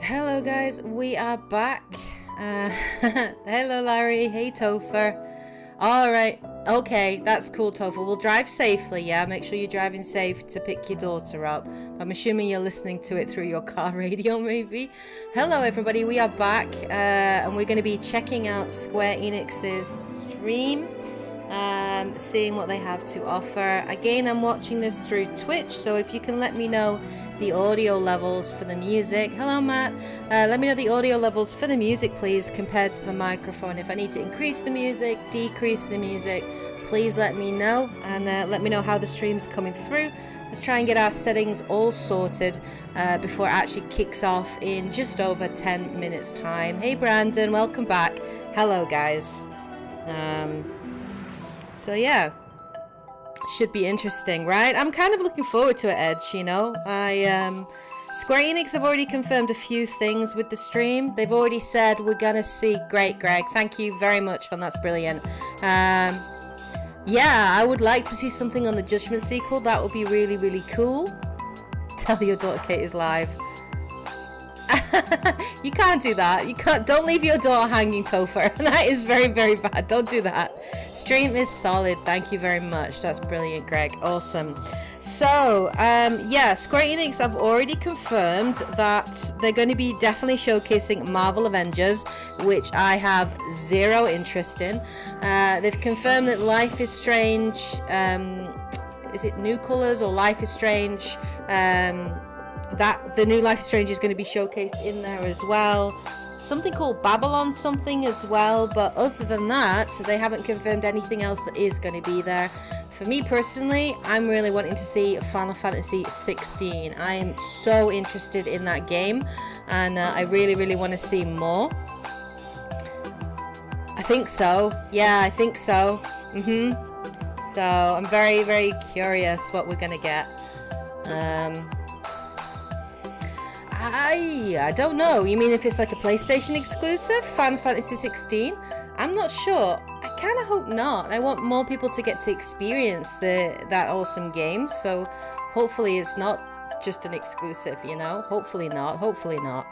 Hello guys, we are back. Hello Larry, hey Topher. Alright, okay, that's cool Topher. We'll drive safely, yeah? Make sure you're driving safe to pick your daughter up. I'm assuming you're listening to it through your car radio maybe. Hello everybody, we are back and we're going to be checking out Square Enix's stream. Seeing what they have to offer. Again, I'm watching this through Twitch, so if you can let me know the audio levels for the music. Hello Matt. Let me know the audio levels for the music please compared to the microphone. If I need to increase the music, decrease the music, please let me know, and let me know how the stream's coming through. Let's try and get our settings all sorted before it actually kicks off in just over 10 minutes time. Hey Brandon, welcome back. Hello guys. So yeah, should be interesting, right? I'm kind of looking forward to it, Edge, you know. Square Enix have already confirmed a few things with the stream. They've already said we're gonna see, great Greg, thank you very much, and that's brilliant. Yeah, I would like to see something on the Judgment sequel. That would be really, really cool. Tell your daughter Kate is live. You can't do that. You can't. Don't leave your door hanging, Topher. That is very, very bad. Don't do that. Stream is solid. Thank you very much. That's brilliant, Greg. Awesome. So, yeah, Square Enix have already confirmed that they're going to be definitely showcasing Marvel Avengers, which I have zero interest in. They've confirmed that Life is Strange, is it New Colors or Life is Strange? That the new Life is Strange is going to be showcased in there as well. Something called Babylon something as well, but other than that, they haven't confirmed anything else that is going to be there. For me personally, I'm really wanting to see Final Fantasy 16. I am so interested in that game, and I really, really want to see more. I think so. Yeah, I think so. So I'm very, very curious what we're going to get. I don't know. You mean if it's like a PlayStation exclusive, Final Fantasy 16? I'm not sure. I kind of hope not. I want more people to get to experience that awesome game. So hopefully it's not just an exclusive, you know? Hopefully not. Hopefully not.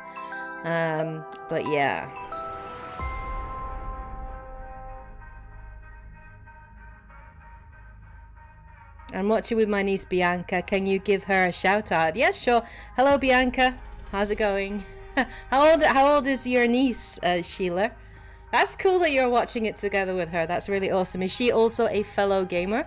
But yeah. I'm watching with my niece Bianca. Can you give her a shout out? Yeah, sure. Hello Bianca. How's it going? How old is your niece, Sheila? That's cool that you're watching it together with her. That's really awesome. Is she also a fellow gamer?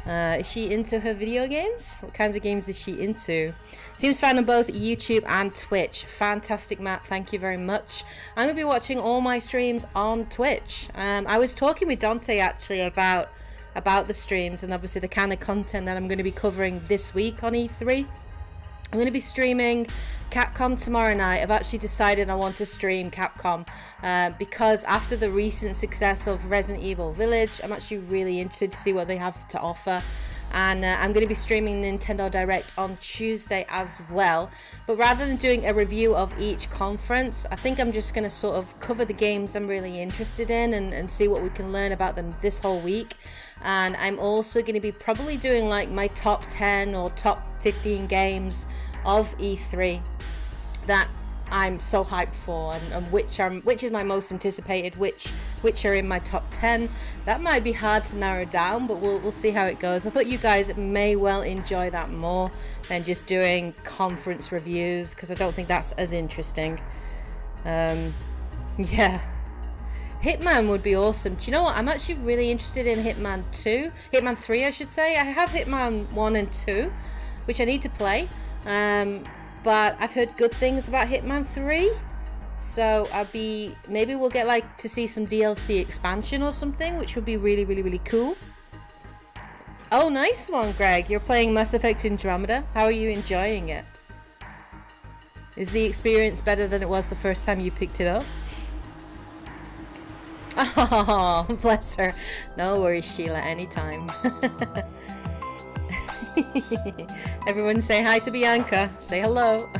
Is she into her video games? What kinds of games is she into? Seems fun on both YouTube and Twitch. Fantastic, Matt. Thank you very much. I'm going to be watching all my streams on Twitch. I was talking with Dante actually about the streams and obviously the kind of content that I'm going to be covering this week on E3. I'm going to be streaming Capcom tomorrow night. I've actually decided I want to stream Capcom because after the recent success of Resident Evil Village, I'm actually really interested to see what they have to offer. And I'm going to be streaming Nintendo Direct on Tuesday as well. But rather than doing a review of each conference, I think I'm just going to sort of cover the games I'm really interested in and see what we can learn about them this whole week. And I'm also going to be probably doing like my top 10 or top 15 games of E3 that I'm so hyped for, and which is my most anticipated, which are in my top 10. That might be hard to narrow down, but we'll see how it goes. I thought you guys may well enjoy that more than just doing conference reviews, because I don't think that's as interesting. Yeah. Hitman would be awesome. Do you know what? I'm actually really interested in Hitman 3 I should say. I have Hitman 1 and 2, which I need to play. But I've heard good things about Hitman 3. So maybe we'll get like to see some DLC expansion or something, which would be really, really, really cool. Oh, nice one, Greg. You're playing Mass Effect Andromeda. How are you enjoying it? Is the experience better than it was the first time you picked it up? Oh, bless her. No worries, Sheila, anytime. Everyone say hi to Bianca. Say hello.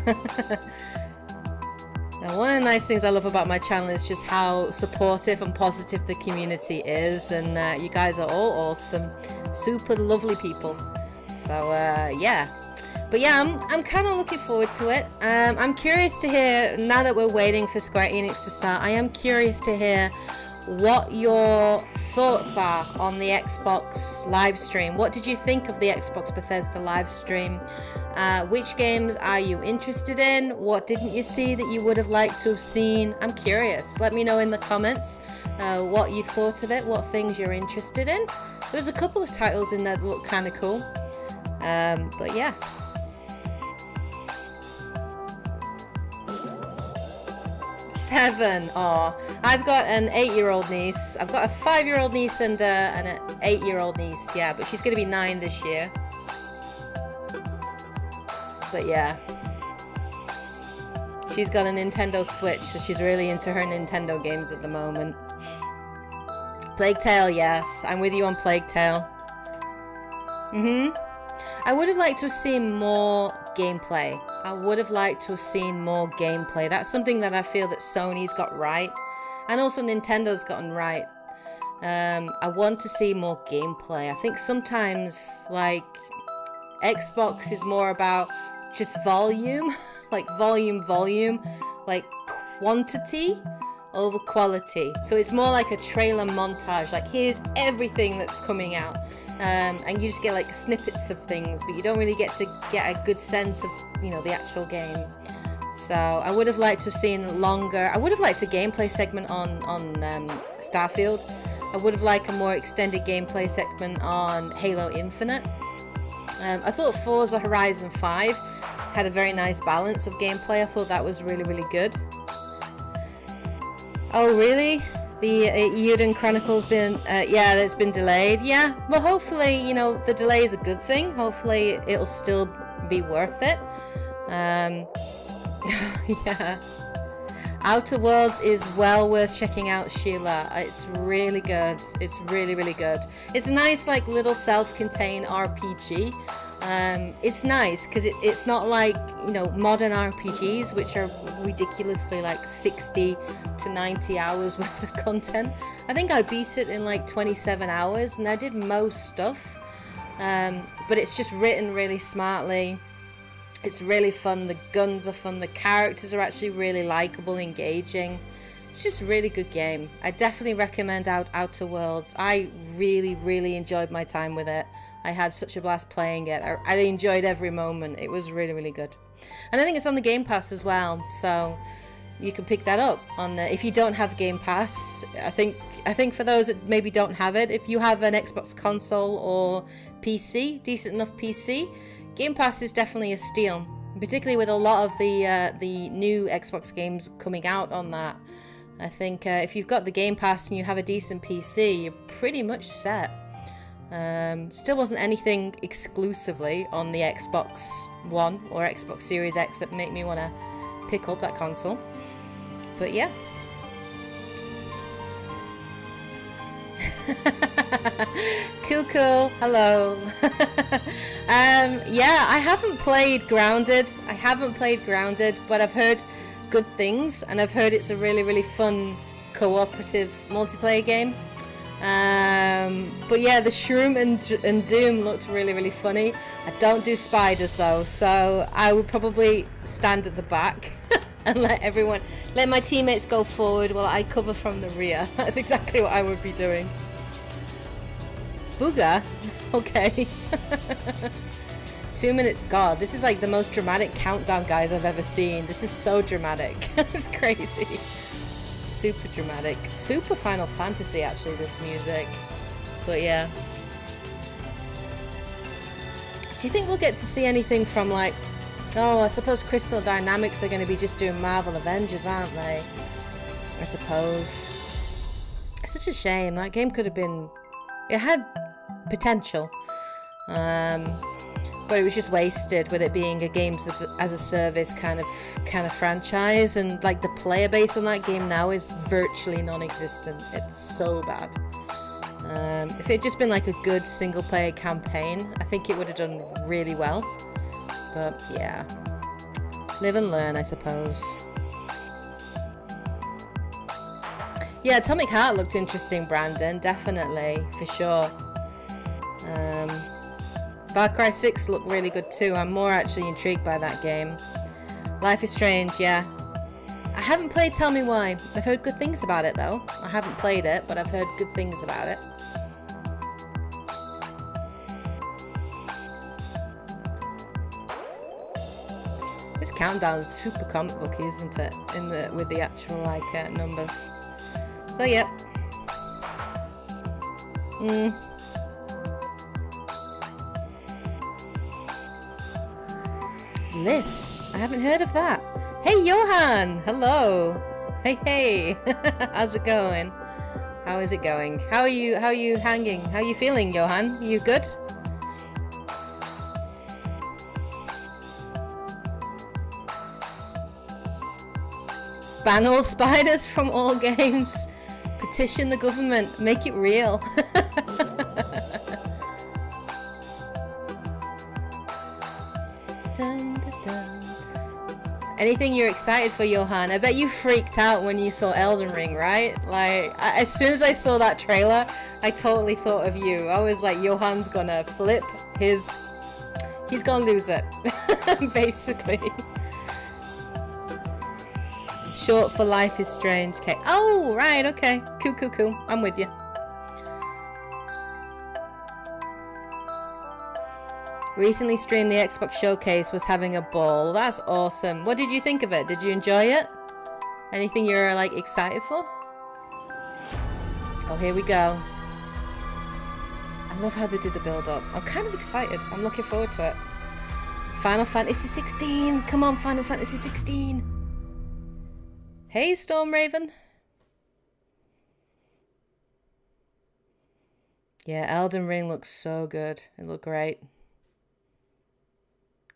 Now, one of the nice things I love about my channel is just how supportive and positive the community is, and you guys are all awesome, super lovely people. So yeah, But yeah, I'm kind of looking forward to it. I'm curious to hear, now that we're waiting for Square Enix to start, I am curious to hear what your thoughts are on the Xbox live stream. What did you think of the Xbox Bethesda live stream? Which games are you interested in? What didn't you see that you would have liked to have seen? I'm curious. Let me know in the comments what you thought of it, what things you're interested in. There's a couple of titles in there that look kind of cool. But yeah. 7. Oh, I've got an 8-year-old niece. I've got a 5-year-old niece and an 8-year-old niece. Yeah, but she's going to be 9 this year. But yeah. She's got a Nintendo Switch, so she's really into her Nintendo games at the moment. Plague Tale, yes. I'm with you on Plague Tale. I would have liked to have seen more gameplay. I would have liked to have seen more gameplay. That's something that I feel that Sony's got right. And also Nintendo's gotten right. I want to see more gameplay. I think sometimes, like, Xbox is more about just volume. Like, volume. Like, quantity over quality. So it's more like a trailer montage. Like, here's everything that's coming out. And you just get like snippets of things, but you don't really get a good sense of, you know, the actual game. So I would have liked to have seen longer. I would have liked a gameplay segment on Starfield. I would have liked a more extended gameplay segment on Halo Infinite. I thought Forza Horizon 5 had a very nice balance of gameplay. I thought that was really, really good. Oh, really? The Eiyuden Chronicles been, yeah, it's been delayed. Yeah, well, hopefully, you know, the delay is a good thing. Hopefully, it'll still be worth it. Yeah. Outer Worlds is well worth checking out, Sheila. It's really good. It's really, really good. It's a nice, like, little self-contained RPG. It's nice because it's not like, you know, modern RPGs, which are ridiculously like 60 to 90 hours worth of content. I think I beat it in like 27 hours and I did most stuff. But it's just written really smartly. It's really fun. The guns are fun. The characters are actually really likable, engaging. It's just a really good game. I definitely recommend Outer Worlds. I really, really enjoyed my time with it. I had such a blast playing it. I enjoyed every moment. It was really, really good. And I think it's on the Game Pass as well, so you can pick that up on if you don't have Game Pass. I think for those that maybe don't have it, if you have an Xbox console or PC, decent enough PC, Game Pass is definitely a steal, particularly with a lot of the new Xbox games coming out on that. I think if you've got the Game Pass and you have a decent PC, you're pretty much set. Still wasn't anything exclusively on the Xbox One or Xbox Series X that made me want to pick up that console. But yeah. Cool. Hello. Yeah, I haven't played Grounded, but I've heard good things, and I've heard it's a really, really fun cooperative multiplayer game. But yeah, the Shroom and Doom looked really, really funny. I don't do spiders though, so I would probably stand at the back and let my teammates go forward while I cover from the rear. That's exactly what I would be doing. Booga? Okay. 2 minutes. God, this is like the most dramatic countdown, guys, I've ever seen. This is so dramatic. It's crazy. Super dramatic. Super Final Fantasy, actually, this music. But yeah. Do you think we'll get to see anything from, like... Oh, I suppose Crystal Dynamics are going to be just doing Marvel Avengers, aren't they? I suppose. It's such a shame. That game could have been... It had potential. But it was just wasted with it being a games as a service kind of franchise, and like the player base on that game now is virtually non-existent. It's so bad. If it had just been like a good single player campaign, I think it would have done really well. But yeah, live and learn, I suppose. Yeah, Atomic Heart looked interesting, Brandon. Definitely, for sure. Far Cry 6 looked really good too. I'm more actually intrigued by that game. Life is Strange, yeah. I haven't played Tell Me Why. I've heard good things about it though. I haven't played it, but I've heard good things about it. This countdown is super comic booky, isn't it? With the actual like numbers. So yep. Liss. I haven't heard of that. Hey Johan! Hello! Hey! How's it going? How is it going? How are you hanging? How are you feeling, Johan? You good? Ban all spiders from all games. Petition the government. Make it real. Dun, dun, dun. Anything you're excited for, Johan? I bet you freaked out when you saw Elden Ring, right? Like, as soon as I saw that trailer, I totally thought of you. I was like, Johan's gonna flip his... He's gonna lose it, basically. Short for Life is Strange. Okay. Oh, right, okay. Cool. I'm with you. Recently streamed the Xbox Showcase, was having a ball. That's awesome. What did you think of it? Did you enjoy it? Anything you're like excited for? Oh, here we go. I love how they did the build up. I'm kind of excited. I'm looking forward to it. Final Fantasy 16. Come on, Final Fantasy 16. Hey, Storm Raven. Yeah, Elden Ring looks so good. It looked great.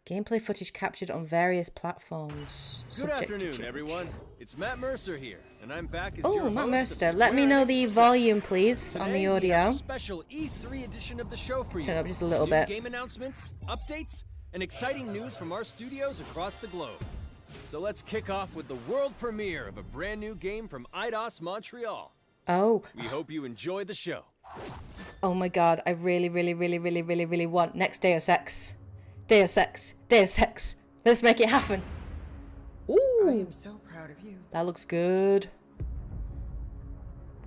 Gameplay footage captured on various platforms. Good afternoon, everyone. It's Matt Mercer here, and I'm back as your host. Matt Mercer. Let me know the volume, please, on the audio. Special E3 edition of the show for you. Turn up just a little bit. Game announcements, updates, and exciting news from our studios across the globe. So let's kick off with the world premiere of a brand new game from Eidos Montreal. Oh. We hope you enjoy the show. Oh my god, I really want next Deus Ex. Deus Ex. Deus Ex. Let's make it happen. Ooh. I am so proud of you. That looks good.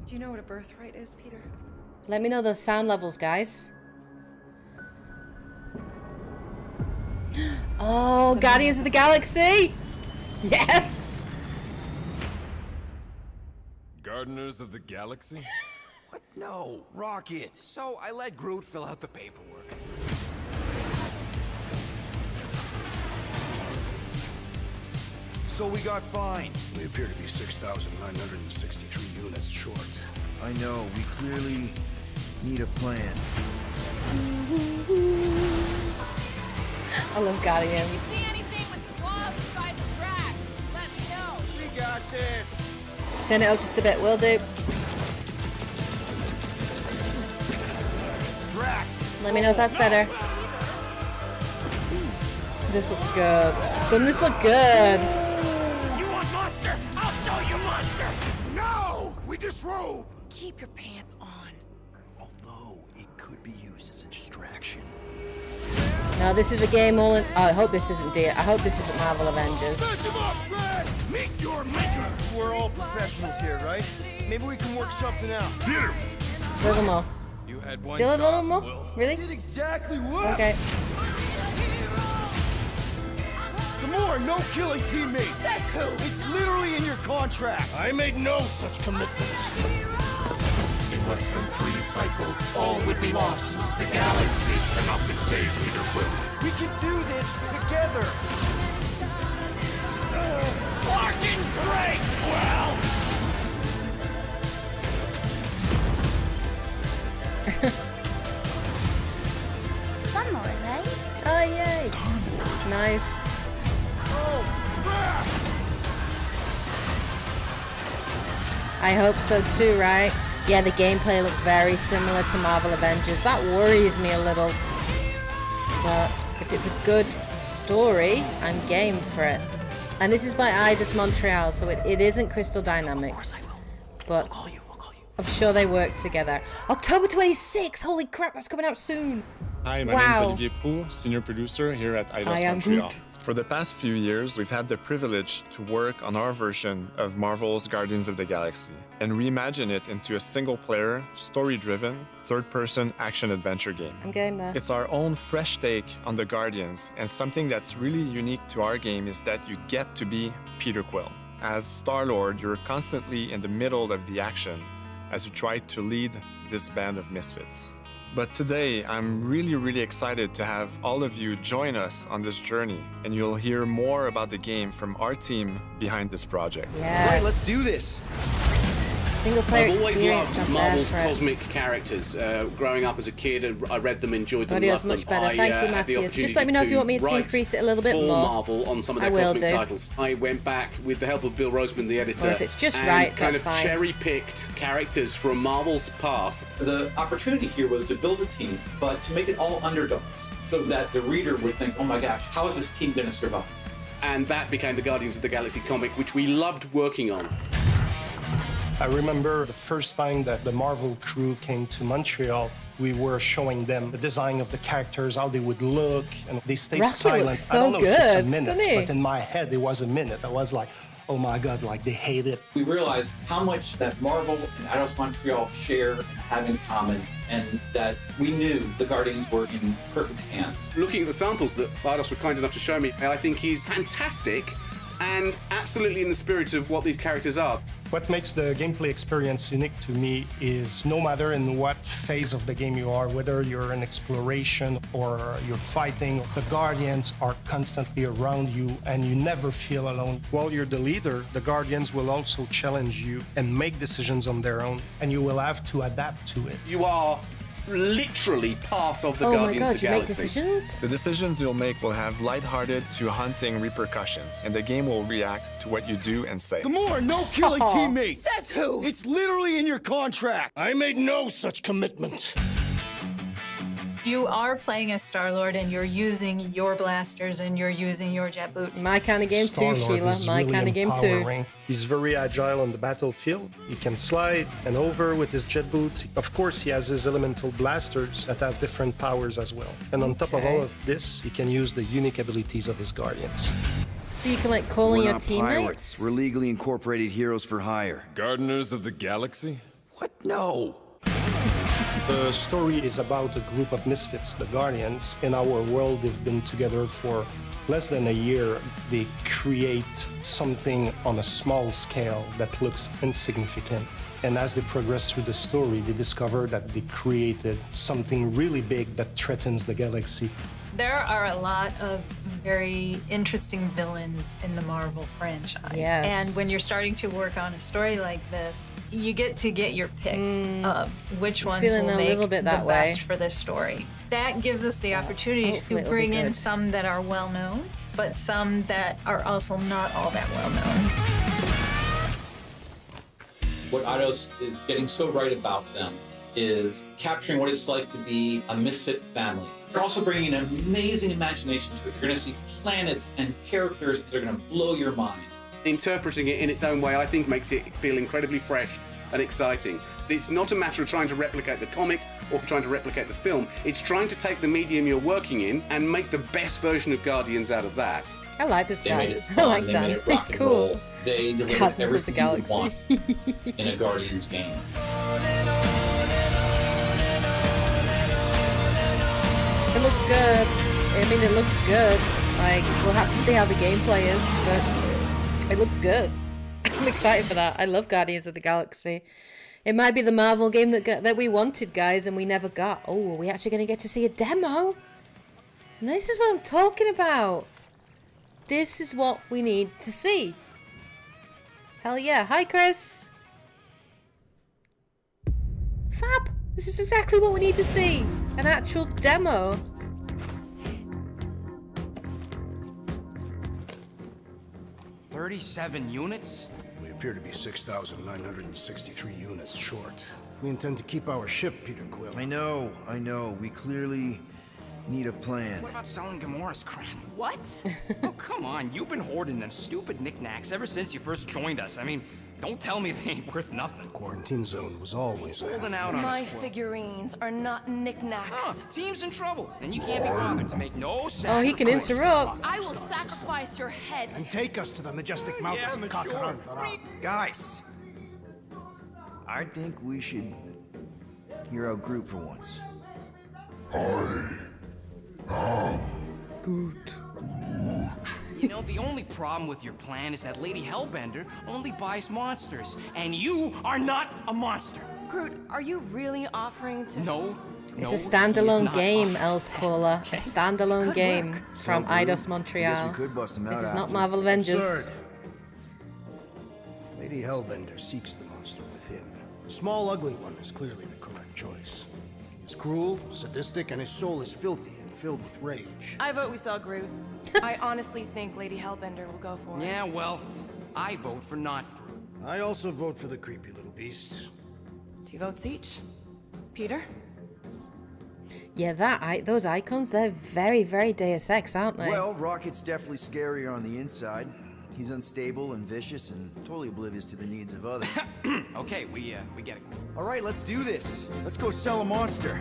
Do you know what a birthright is, Peter? Let me know the sound levels, guys. Oh, Guardians of the Galaxy! Yes! Gardeners of the Galaxy? What? No, Rocket. So I let Groot fill out the paperwork. So we got fined. We appear to be 6,963 units short. I know, we clearly need a plan. I love Guardians. If you see anything with claws the size of tracks, let me know. We got this. Turn it up just a bit, will do. Drax. Let me know if that's better. This looks good. Doesn't this look good? You want monster? I'll show you monster. No, we disrobe. Keep your pants on. Although it could be used as a distraction. No, this is a game all in... Oh, I hope this isn't I hope this isn't Marvel Avengers. Meet your maker. We're all professionals here, right? Maybe we can work something out. Peter. A little more. You had one Still a little job, more? Will. Really? Did exactly what? Okay. Gamora, no killing teammates. That's who. It's literally in your contract. I made no such commitments. In less than 3 cycles, all would be lost. The galaxy cannot be saved, Peter Quill. We can do this together. Fucking great, Quill! Summer, right? Oh, yay. Nice. I hope so too, right? Yeah, the gameplay looked very similar to Marvel Avengers. That worries me a little. But if it's a good story, I'm game for it. And this is by Eidos Montreal, so it isn't Crystal Dynamics. But I'm sure they work together. October 26th! Holy crap, that's coming out soon! Hi, my name is Olivier Proulx, senior producer here at Eidos Montreal. For the past few years, we've had the privilege to work on our version of Marvel's Guardians of the Galaxy and reimagine it into a single-player, story-driven, third-person action-adventure game. I'm game there. It's our own fresh take on the Guardians, and something that's really unique to our game is that you get to be Peter Quill. As Star-Lord, you're constantly in the middle of the action as you try to lead this band of misfits. But today, I'm really excited to have all of you join us on this journey, and you'll hear more about the game from our team behind this project. Yes. Right, let's do this. Single player I've always experience. loved Marvel's cosmic characters. Growing up as a kid, I read them, enjoyed them, Audio's loved much them. better. Thank you, Matthias. Just let me know if you want me to increase it a little bit for more. Marvel on some of their cosmic titles. I went back with the help of Bill Roseman, the editor, or if it's just and right, kind that's of fine. cherry-picked characters from Marvel's past. The opportunity here was to build a team, but to make it all underdogs, so that the reader would think, oh my gosh, how is this team going to survive? And that became the Guardians of the Galaxy comic, which we loved working on. I remember the first time that the Marvel crew came to Montreal, we were showing them the design of the characters, how they would look, and they stayed silent. So I don't know if it's a good, minute, doesn't he? but in my head it was a minute. I was like, oh my God, like they hate it. We realized how much that Marvel and Eidos Montreal share and have in common, and that we knew the Guardians were in perfect hands. Looking at the samples that Eidos were kind enough to show me, I think he's fantastic and absolutely in the spirit of what these characters are. What makes the gameplay experience unique to me is no matter in what phase of the game you are, whether you're in exploration or you're fighting, the Guardians are constantly around you and you never feel alone. While you're the leader, the Guardians will also challenge you and make decisions on their own, and you will have to adapt to it. You are literally part of the Oh my Guardians God, of the you make Galaxy. decisions? The decisions you'll make will have lighthearted to haunting repercussions, and the game will react to what you do and say. Gamora, no killing teammates. Says who? It's literally in your contract. I made no such commitment. You are playing as Star-Lord and you're using your blasters and you're using your jet boots. My kind of game too, Star-Lord Sheila. is My really kind of game too. empowering. He's very agile on the battlefield. He can slide and over with his jet boots. Of course, he has his elemental blasters that have different powers as well. And on top of all of this, he can use the unique abilities of his Guardians. So you can like call in We're your not teammates? pirates. We're legally incorporated heroes for hire. Gardeners of the Galaxy? What? No. The story is about a group of misfits, the Guardians. In our world, they've been together for less than a year. They create something on a small scale that looks insignificant. And as they progress through the story, they discover that they created something really big that threatens the galaxy. There are a lot of very interesting villains in the Marvel franchise. Yes. And when you're starting to work on a story like this, you get to get your pick of which ones will feeling a make little bit the that way. best for this story. That gives us the opportunity Hopefully to it'll be bring in good. some that are well known, but some that are also not all that well known. What Eidos is getting so right about them is capturing what it's like to be a misfit family. They're also bringing an amazing imagination to it. You're going to see planets and characters that are going to blow your mind. Interpreting it in its own way, I think, makes it feel incredibly fresh and exciting. It's not a matter of trying to replicate the comic or trying to replicate the film. It's trying to take the medium you're working in and make the best version of Guardians out of that. I like this They guy. made it I fun. like They that. made it He's rock and cool. roll. They delivered Guardians of the everything you would Galaxy. want in a Guardians game. It looks good. I mean, it looks good. Like, we'll have to see how the gameplay is, but it looks good. I'm excited for that. I love Guardians of the Galaxy. It might be the Marvel game that we wanted, guys, and we never got. Oh, are we actually going to get to see a demo? And this is what I'm talking about. This is what we need to see. Hell yeah. Hi, Chris. Fab. This is exactly what we need to see. An actual demo. $37 units? We appear to be 6,963 units short. If we intend to keep our ship, Peter Quill. I know. We clearly need a plan. What about selling Gamora's crap? What? Oh, come on. You've been hoarding them stupid knickknacks ever since you first joined us. I mean, Don't tell me they ain't worth nothing. Quarantine zone was always Holding out on My us. figurines are not knickknacks. Team's in trouble. Then you can't be bothered to make no sense. Oh, he can interrupt. I will sacrifice your head. And take us to the majestic mountains of Kakarantara. Guys, I think we should hear out Groot for once. Good. You know, the only problem with your plan is that Lady Hellbender only buys monsters, and you are not a monster. Groot, are you really offering to... No. It's no, a standalone he's not game, offering. Els Caller. A standalone Could game work. from So, Groot, Eidos I Montreal. guess we could bust him out This is not after. Marvel Avengers. Absurd. Lady Hellbender seeks the monster within. The small, ugly one is clearly the correct choice. He is cruel, sadistic, and his soul is filthy and filled with rage. I vote we sell Groot. I honestly think Lady Hellbender will go for it. Yeah, well, I vote for not Groot. I also vote for the creepy little beast. 2 votes each. Peter? Yeah, those icons, they're very, very Deus Ex, aren't they? Well, Rocket's definitely scarier on the inside. He's unstable and vicious and totally oblivious to the needs of others. Okay, we get it. All right, let's do this. Let's go sell a monster.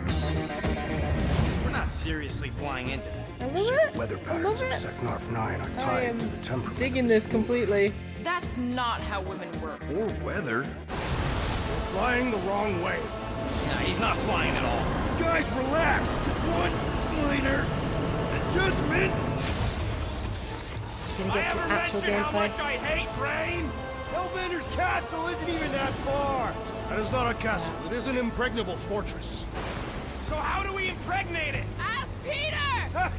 We're not seriously flying into that. I love it. Weather I love patterns of it. Seknarf 9 are I tied am to the temperament. digging this completely. That's not how women work. Or weather. We're flying the wrong way. Nah, he's not flying at all. Guys, relax. Just one minor adjustment. Gonna get some actual gameplay. I hate rain. Hellbender's castle isn't even that far. That is not a castle. It is an impregnable fortress. So how do we impregnate it? Ask Peter!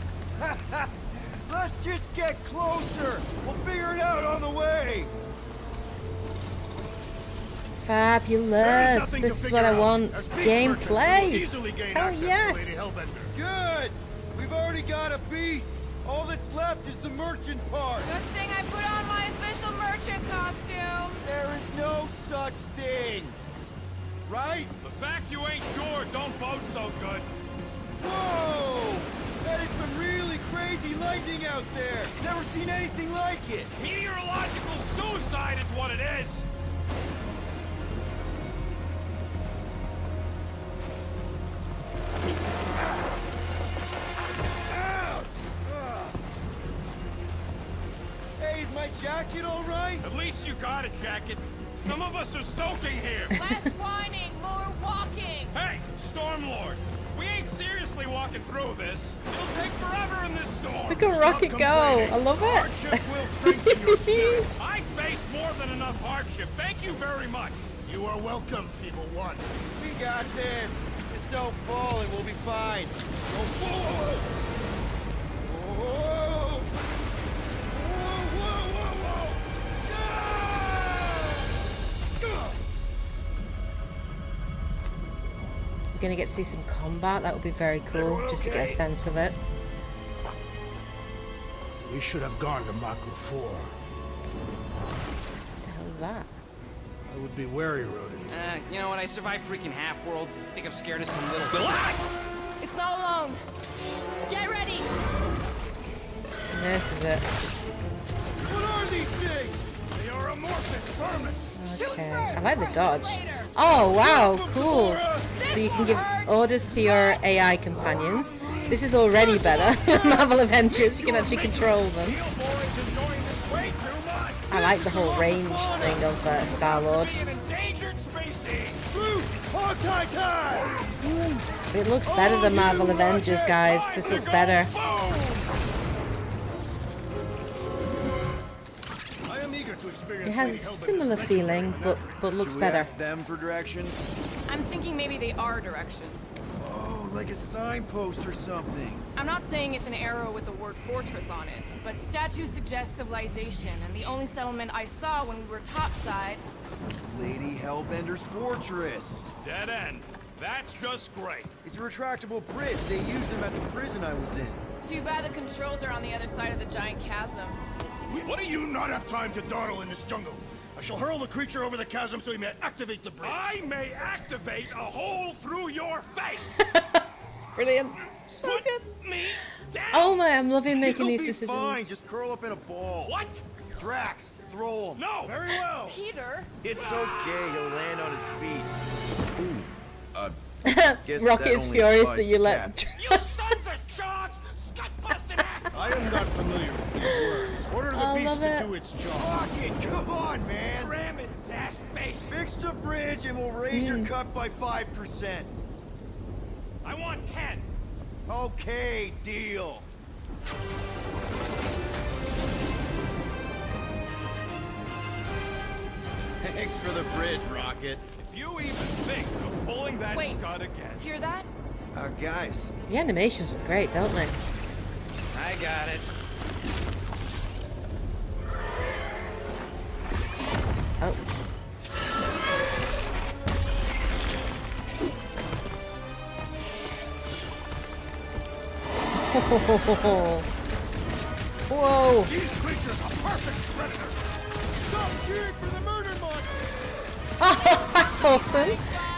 Let's just get closer. We'll figure it out on the way. Fabulous. This is what I want. Gameplay. Hell yes. Good. We've already got a beast. All that's left is the merchant part. Good thing I put on my official merchant costume. There is no such thing. Right? The fact you ain't sure don't bode so good. Whoa! That is some really crazy lightning out there. Never seen anything like it. Meteorological suicide is what it is. Hey, is my jacket all right? At least you got a jacket. Some of us are soaking here. Less whining, more walking. Hey, Stormlord. We ain't seriously walking through this. It'll take forever in this storm. Look at Rocket go. I love it. Hardship will strengthen your spirit. I face more than enough hardship. Thank you very much. You are welcome, Feeble One. We got this. Just don't fall and we'll be fine. Go forward. Whoa! Whoa, whoa, whoa, whoa! We're gonna get to see some combat. That would be very cool, just to get a sense of it. We should have gone to Maku 4. What the hell is that? I would be wary, Rodent. You know what? I survived freaking Half-World. Think I'm scared of some little... It's not alone. Get ready. This is it. What are these things? They are amorphous vermin. Okay, I like the dodge. Oh wow, cool. So you can give orders to your AI companions. This is already better than Marvel Avengers. You can actually control them. I like the whole range thing of Star-Lord. It looks better than Marvel Avengers, guys. This looks better. It has a similar feeling, but looks Should we better. ask them for directions? I'm thinking maybe they are directions. Oh, like a signpost or something. I'm not saying it's an arrow with the word fortress on it, but statues suggest civilization, and the only settlement I saw when we were topside It's Lady Hellbender's fortress. Dead end. That's just great. It's a retractable bridge. They used them at the prison I was in. Too bad the controls are on the other side of the giant chasm. What do you not have time to dawdle in this jungle? I shall hurl the creature over the chasm so he may activate the bridge. I may activate a hole through your face. Brilliant. So Put good. me down. Oh my, I'm loving making You'll these be decisions. fine. Just curl up in a ball. What? Drax, throw him. No. Very well. Peter! Peter! It's okay, he'll land on his feet. Guess Rocket that is only furious applies that to you let. cats. You sons of dogs! Scut-busting ass! I am not familiar with these words. Order the I beast love to it. do its job. Rocket, come on, man! Ram it, dash face! Fix the bridge and we'll raise your cut by 5%. I want 10! Okay, deal. Thanks for the bridge, Rocket. If you even think of pulling that Wait. scud again. Hear that? Guys. The animations are great, don't they? I got it. Oh. Whoa! These creatures are perfect predators! Stop cheering for the murder monster! Oh, that's awesome!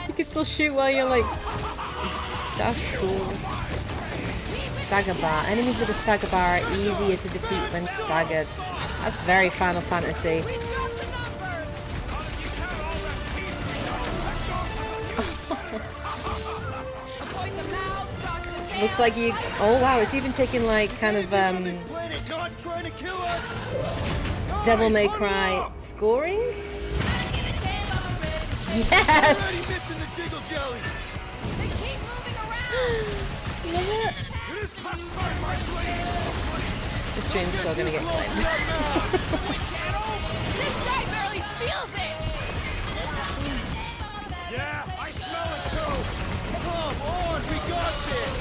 You can still shoot while you're like... That's cool. Stagger bar. Enemies with a stagger bar are easier to defeat when staggered. That's very Final Fantasy. Looks like you... Oh wow, it's even taking like kind of Devil May Cry scoring? Yes! Love it. The stream's still gonna get claimed. This guy barely feels it! Yeah, I smell it too! Come on, we got this!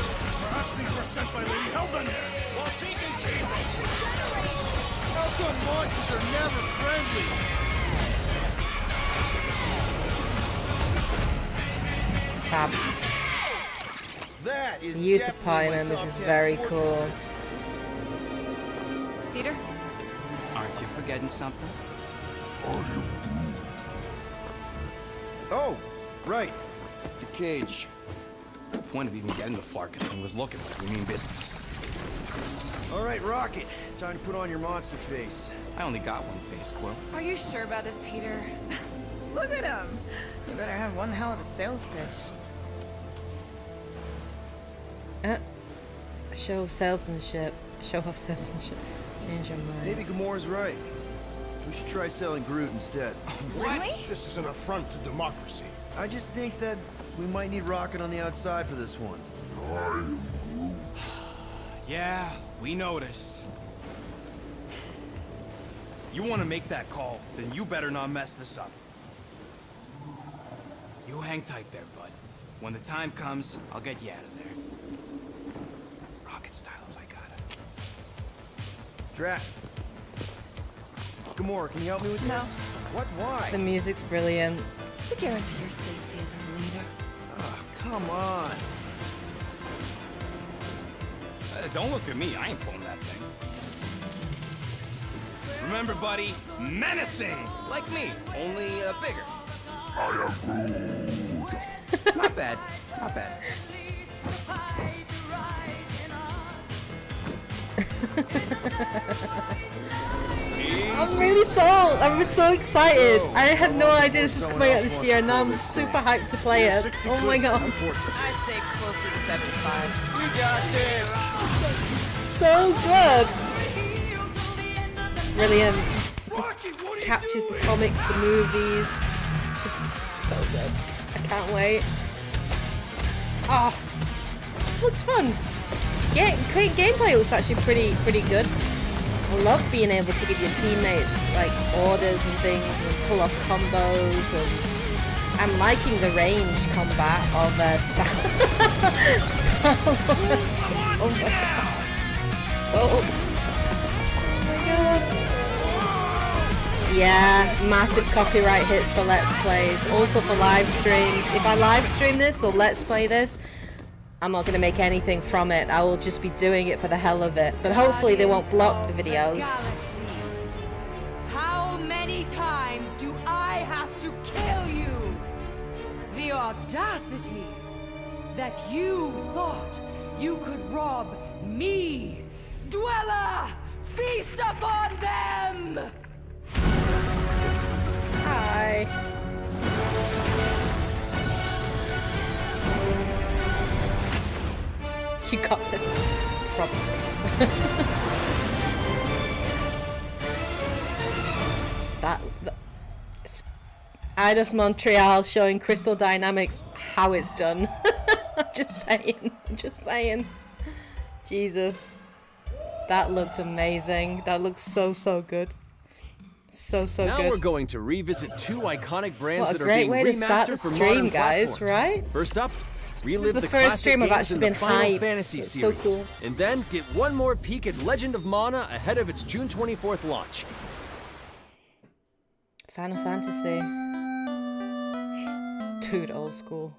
Perhaps these were sent by Lady Hellbender! Well, she can keep them! How come monsters are never friendly? Fab. That is The use of definitely party my members top is 10 very cool. fortresses. Peter? Aren't you forgetting something? Oh, right. The cage. The point of even getting the Flarkin thing was looking like we mean business. All right, Rocket. Time to put on your monster face. I only got one face, Quill. Are you sure about this, Peter? Look at him! You better have one hell of a sales pitch. Show of salesmanship. Show off salesmanship. Change your mind. Maybe Gamora's right. We should try selling Groot instead. Really? This is an affront to democracy. I just think that we might need Rocket on the outside for this one. Yeah, we noticed. You want to make that call, then you better not mess this up. You hang tight there, bud. When the time comes, I'll get you out of there. Rocket style if I got it. Drat. Gamora, can you help me with this? What? Why? The music's brilliant. To guarantee your safety as a leader. Ah, come on. Don't look at me, I ain't pulling that thing. Remember, buddy, menacing! Like me, only bigger. Not bad, not bad. I'm really sold. I'm so excited. I had no idea this was coming out this year, and now I'm super hyped to play it. Oh my god. I'd say closer to 75. We got this! So good. Brilliant. Just captures the comics, the movies. Just so good. I can't wait. Oh, looks fun. Yeah, gameplay looks actually pretty good. I love being able to give your teammates like orders and things and pull off combos, and I'm liking the range combat of Star Wars. Oh my god. Sold. Oh my god. Yeah, massive copyright hits for Let's Plays. Also for live streams. If I live stream this or Let's Play this, I'm not going to make anything from it. I will just be doing it for the hell of it. But hopefully they won't block the videos. How many times do I have to kill you? The audacity that you thought you could rob me, Dweller! Feast upon them! Hi. You got this. Probably. that Eidos Montreal showing Crystal Dynamics how it's done. I'm just saying. Jesus. That looked amazing. That looked so good. So now good. We're going to revisit two iconic brands What a that are great being way to start remastered the for stream, modern guys, platforms. right? First up, relive the the first classic stream I've games actually in the been Final hyped. Fantasy It's so series. cool. And then get one more peek at Legend of Mana ahead of its June 24th launch. Final Fantasy. Dude, old school.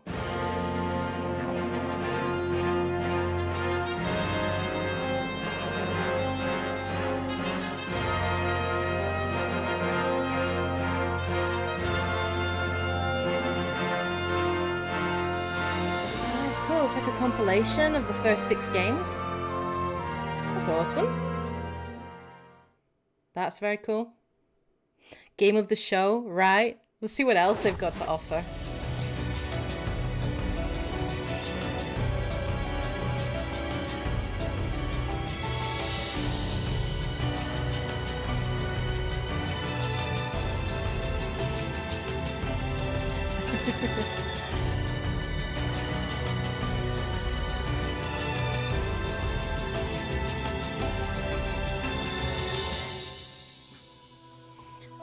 That's cool. It's like a compilation of the first 6 games. That's awesome. That's very cool. Game of the show, right? Let's see what else they've got to offer.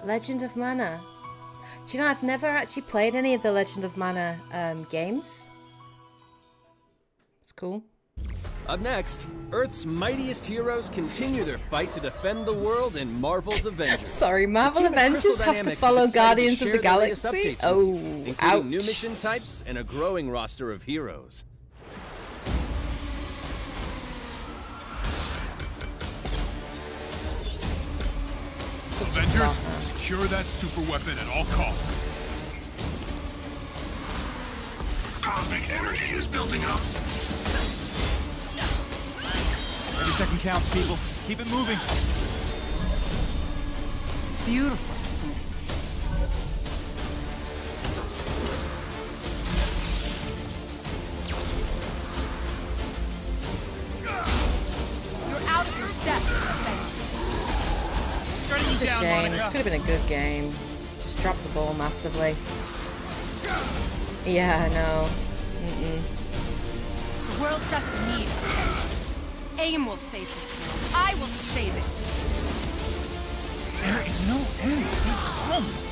Legend of Mana. Do you know, I've never actually played any of the Legend of Mana games. It's cool. Up next, Earth's mightiest heroes continue their fight to defend the world in Marvel's Avengers. Sorry, Marvel The team at Avengers Crystal have to Dynamics follow is excited Guardians to of the share their latest Galaxy? updates Oh, with you, including ouch. new mission types and a growing roster of heroes. Avengers, secure that super weapon at all costs. Cosmic energy is building up. Every second counts, people. Keep it moving. It's beautiful, isn't it? You're out of your depth, Avengers. Shutting you It's a down, shame. This Monica. could have been a good game. Just dropped the ball massively. Yeah, I know. The world doesn't need Avengers. AIM will save this world. I will save it. There is no end to these crumbs.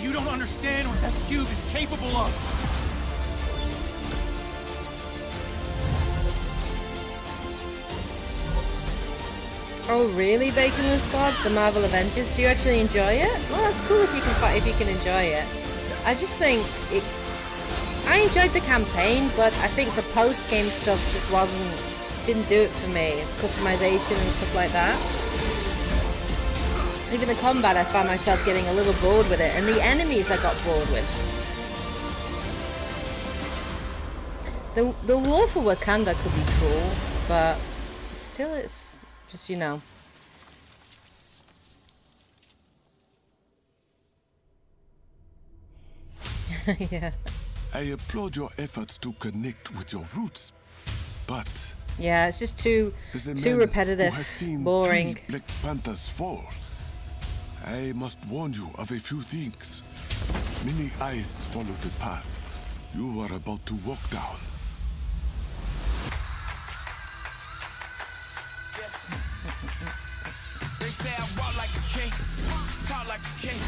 You don't understand what that cube is capable of. Oh really, Bacon and Squad? The Marvel Avengers? Do you actually enjoy it? Well, that's cool if you can fight, if you can enjoy it. I just think it. I enjoyed the campaign, but I think the post-game stuff just didn't do it for me. Customization and stuff like that. Even the combat, I found myself getting a little bored with it, and the enemies I got bored with. The war for Wakanda could be cool, but still, it's just, you know. Yeah. I applaud your efforts to connect with your roots, but Yeah, it's just too as a too man repetitive, who has seen boring. 3 Black Panthers fall, I must warn you of a few things. Many eyes follow the path you are about to walk down. They say I walk like a king, talk like a king.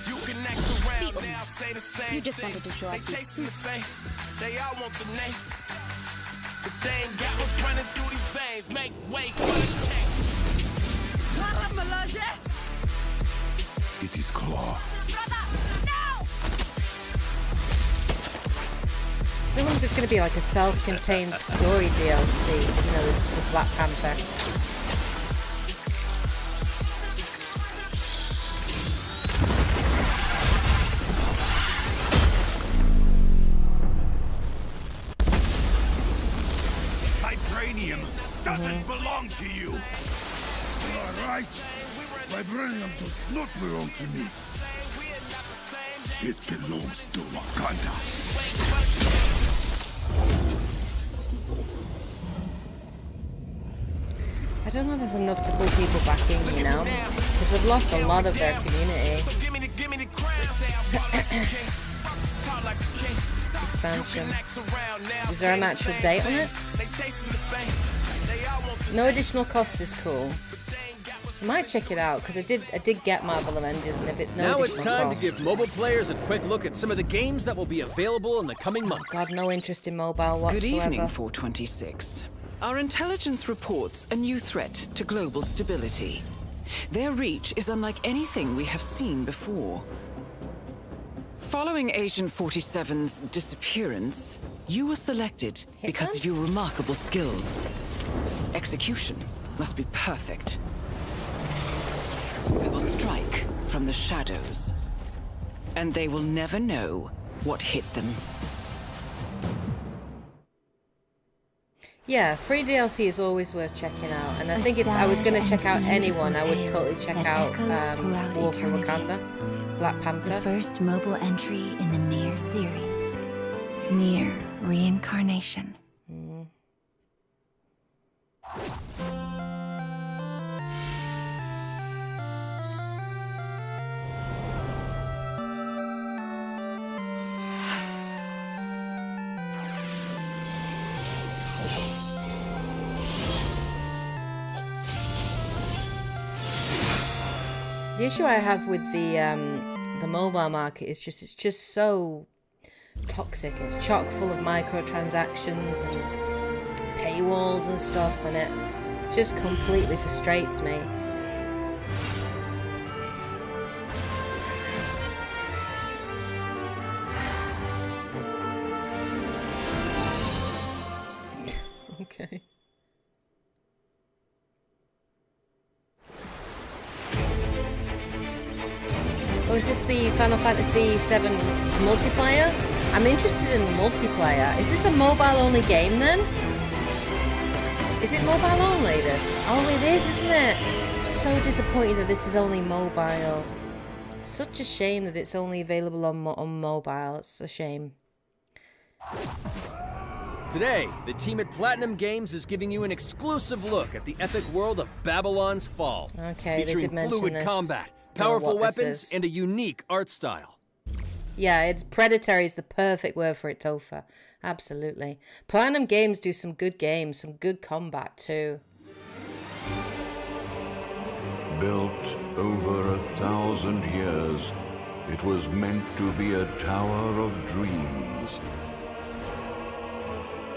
You can act around, they all say the same. You just thing. wanted to show They off your chasing the suit. fame, they all want the name. But they ain't got what's running through these veins. Make way for the king. It is Claw. I wonder if it's going to be like a self-contained story DLC, you know, with Black Panther. Vibranium doesn't belong to you. You are right. Vibranium does not belong to me. It belongs to Wakanda. I don't know if there's enough to pull people back in, you know? Because they've lost a lot of their community. Expansion. Is there an actual date on it? No additional cost is cool. I might check it out because I did get Marvel Avengers, and if it's no now additional it's time cost, to give mobile players a quick look at some of the games that will be available in the coming months. God, no interest in mobile whatsoever. Good evening, 426. Our intelligence reports a new threat to global stability. Their reach is unlike anything we have seen before. Following Agent 47's disappearance, you were selected because of your remarkable skills. Execution must be perfect. We will strike from the shadows, and they will never know what hit them. Yeah, free DLC is always worth checking out, and I think if I was going to check out anyone, I would totally check out War for Wakanda, Black Panther. The first mobile entry in the Nier series. Nier Reincarnation. The issue I have with the mobile market is it's just so toxic. It's chock full of microtransactions and paywalls and stuff, and it just completely frustrates me. Okay. Oh, is this the Final Fantasy VII multiplayer? I'm interested in the multiplayer. Is this a mobile-only game then? Is it mobile-only, this? Oh, it is, isn't it? I'm so disappointed that this is only mobile. Such a shame that it's only available on mobile. It's a shame. Today, the team at Platinum Games is giving you an exclusive look at the epic world of Babylon's Fall. Okay, they featuring did mention fluid this. combat, Don't know powerful what this weapons, is. and a unique art style. Yeah, it's predatory is the perfect word for it, Topher. Absolutely. Platinum Games do some good games, some good combat too. Built over 1,000 years, it was meant to be a tower of dreams.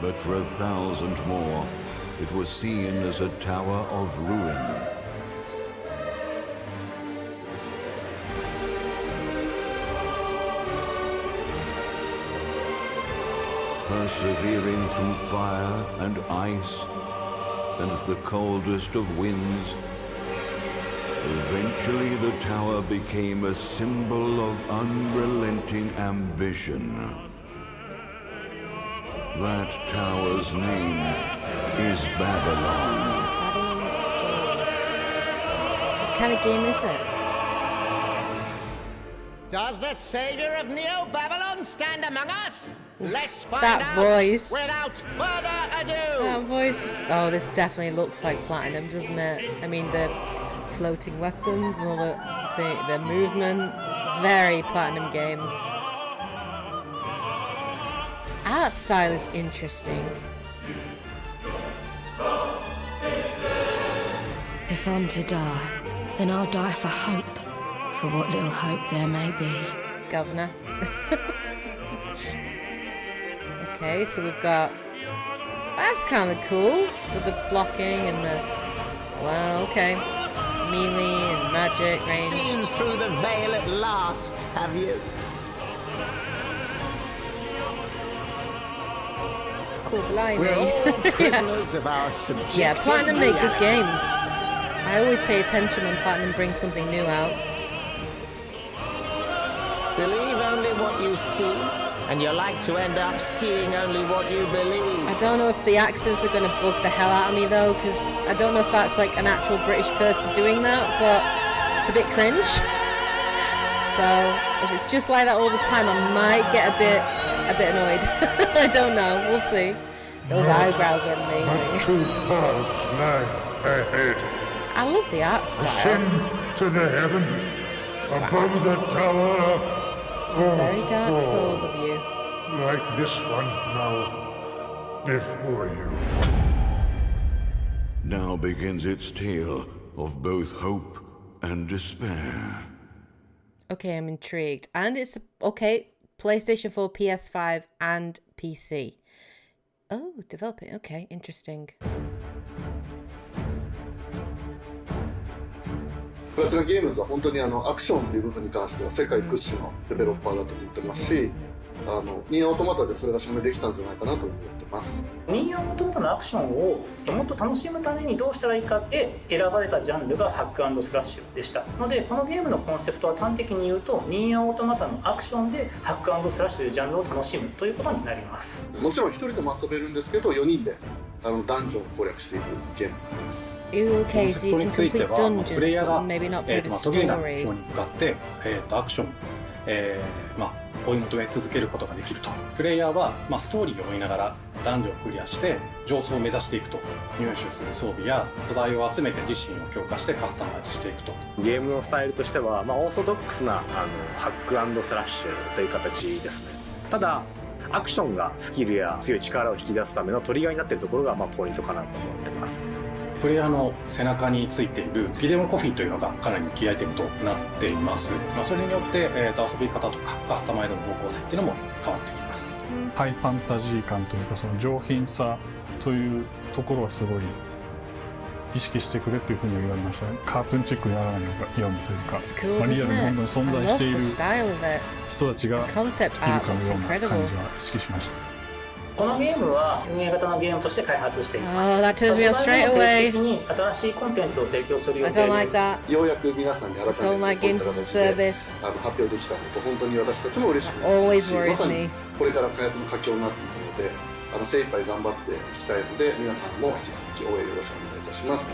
But for 1,000 more, it was seen as a tower of ruin. Persevering through fire and ice and the coldest of winds, eventually the tower became a symbol of unrelenting ambition. That tower's name is Babylon. What kind of game is it? Does the savior of Neo Babylon stand among us? Let's find That out voice. without further ado. That voice is... Oh, this definitely looks like Platinum, doesn't it? I mean, the floating weapons, all the movement. Very Platinum Games. Art style is interesting. If I'm to die, then I'll die for hope. For what little hope there may be. Governor. Okay, so we've got... That's kind of cool. With the blocking and the... Well, okay. Melee and magic range. Seen through the veil at last, have you? Cool, blimey. We're all prisoners of our subjective Yeah, Platinum make good reality. games. I always pay attention when Platinum brings something new out. Believe only what you see, and you're like to end up seeing only what you believe. I don't know if the accents are going to bug the hell out of me though, because I don't know if that's like an actual British person doing that, but it's a bit cringe. So if it's just like that all the time, I might get a bit annoyed. I don't know. We'll see. Those eyebrows are amazing. True paths lie ahead. I love the art style. Ascend to the heaven above the tower. Oh, Very Dark Souls of you. Like this one now, before you. Now begins its tale of both hope and despair. Okay, I'm intrigued. And it's, okay, PlayStation 4, PS5, and PC. Oh, developing. Okay, interesting. プラチナゲームズは本当にアクションという部分に関しては世界屈指のデベロッパーだと思ってますし、ニーアオートマタでそれが証明できたんじゃないかなと思ってます。ニーアオートマタのアクションをもっと楽しむためにどうしたらいいかって選ばれたジャンルがハック&スラッシュでしたので、このゲームのコンセプトは端的に言うとニーアオートマタのアクションでハック&スラッシュというジャンルを楽しむということになります。もちろん一人でも遊べるんですけど、4人でダンジョンを攻略していくゲームになります。Okay, so you can complete dungeons, プレイヤー but が maybe not play the 途切れない目 story. 標に向かってアクション追い求め続けることができると。プレイヤーはストーリーを追いながらダンジョンをクリアして上層を目指していくと。入手する装備や素材を集めて自身を強化してカスタマイズしていくと。ゲームのスタイルとしては、オーソドックスなハック&スラッシュという形ですね。ただアクションがスキルや強い力を引き出すためのトリガーになっているところがポイントかなと思っています。プレイヤーの背中についているギデオンコフィーというのがかなりキーアイテムとなっています。それによって、遊び方とかカスタマイズの方向性っていうのも変わってきます。ハイファンタジー感というか、その上品さというところはすごい意識してくれというふうに言われましたね。カートゥーンチックにならないのがようにというか、リアルにどんどん存在している人たちがいるかのような感じは意識しました。このゲームは運営型のゲームとして開発しています。Oh, that tells me straight away. に新しいコンテンツを提供する予 I 定 don't です。 like that. ようやく皆さんに改めてこういった形で発表できたこと本当に私たちも嬉しく思いますし、まさにこれから開発の佳境になっていくので、精一杯頑張っていきたいので、皆さんも引き続き応援よろしくお願いいたします。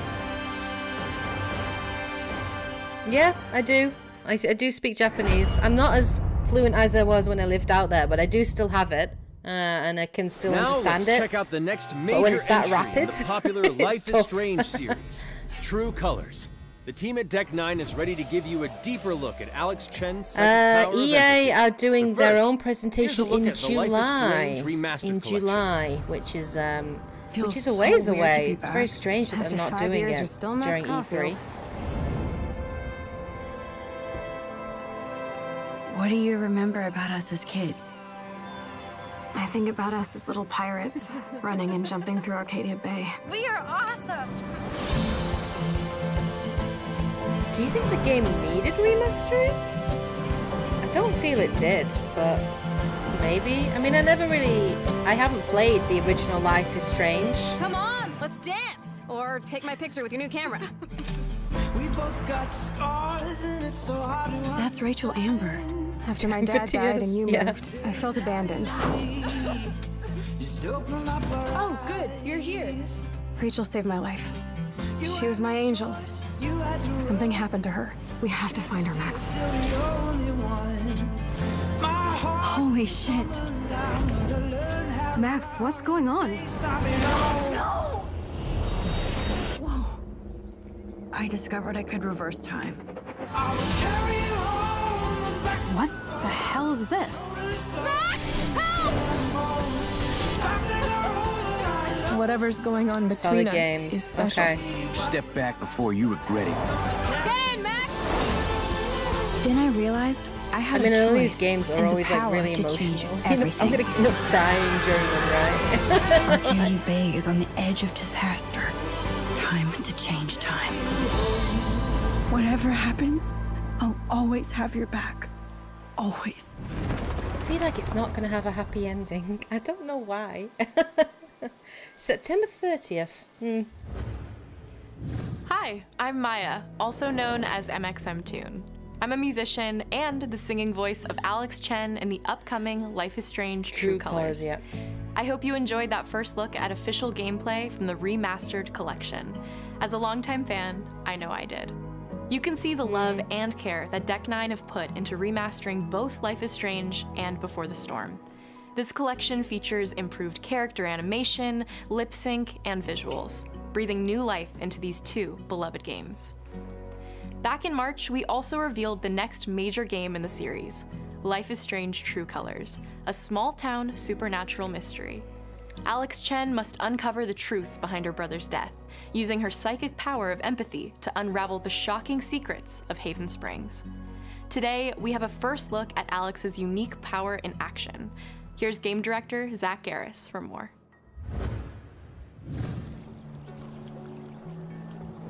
Yeah, I do. I do speak Japanese. I'm not as fluent as I was when I lived out there, but I do still have it. And I can still now understand let's it. check out the next But when major it's that entry rapid, in the popular Life is tough. Strange series, True Colors. The team at Deck 9 is ready to give you a deeper look at Alex Chen's second power of EA empathy. are doing But their first, own here's a presentation look in at the Life is Strange July. remastered In collection. July, which is a so ways weird to away. be It's back. very strange that After they're not 5 doing years, it you're still Max during Caulfield. E3. What do you remember about us as kids? I think about us as little pirates, running and jumping through Arcadia Bay. We are awesome! Do you think the game needed remastering? I don't feel it did, but maybe. I mean, I haven't played the original Life is Strange. Come on, let's dance! Or take my picture with your new camera. We both got scars and it's so hard to That's Rachel Amber. After my dad died and you moved, I felt abandoned. Oh, good, you're here. Rachel saved my life. She was my angel. Something happened to her. We have to find her, Max. Holy shit. Max, what's going on? No! Whoa. I discovered I could reverse time. What the hell is this? Whatever's going on between us is special. Okay. Step back before you regret it. Get in, Max! Then I realized I had a all choice these games are and always the like power really to emotional. change I'm everything. gonna end up dying during them, right? Arcadia Bay is on the edge of disaster. Time to change time. Whatever happens, I'll always have your back. Always. I feel like it's not gonna have a happy ending. I don't know why. September 30th. Hi, I'm Maya, also known as MXM Toon. I'm a musician and the singing voice of Alex Chen in the upcoming Life is Strange True Colors. Yeah. I hope you enjoyed that first look at official gameplay from the remastered collection. As a longtime fan, I know I did. You can see the love and care that Deck 9 have put into remastering both Life is Strange and Before the Storm. This collection features improved character animation, lip sync, and visuals. breathing new life into these two beloved games. Back in March, we also revealed the next major game in the series, Life is Strange: True Colors, a small-town supernatural mystery. Alex Chen must uncover the truth behind her brother's death, using her psychic power of empathy to unravel the shocking secrets of Haven Springs. Today, we have a first look at Alex's unique power in action. Here's game director Zach Garris for more.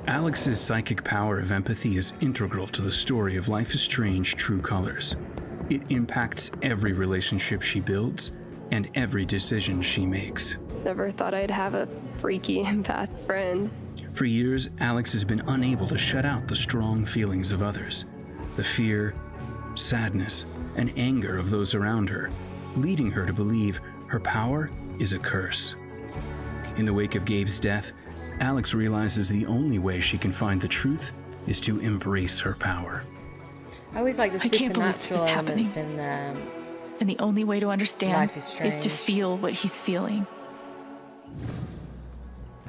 Alex's psychic power of empathy is integral to the story of Life is Strange: True Colors. It impacts every relationship she builds and every decision she makes. Never thought I'd have a freaky empath friend. For years, Alex has been unable to shut out the strong feelings of others, the fear, sadness, and anger of those around her, leading her to believe her power is a curse. In the wake of Gabe's death, Alex realizes the only way she can find the truth is to embrace her power. I always like the I can't believe this supernatural is elements happening. in And the only way to understand Life is is Strange. to feel what he's feeling.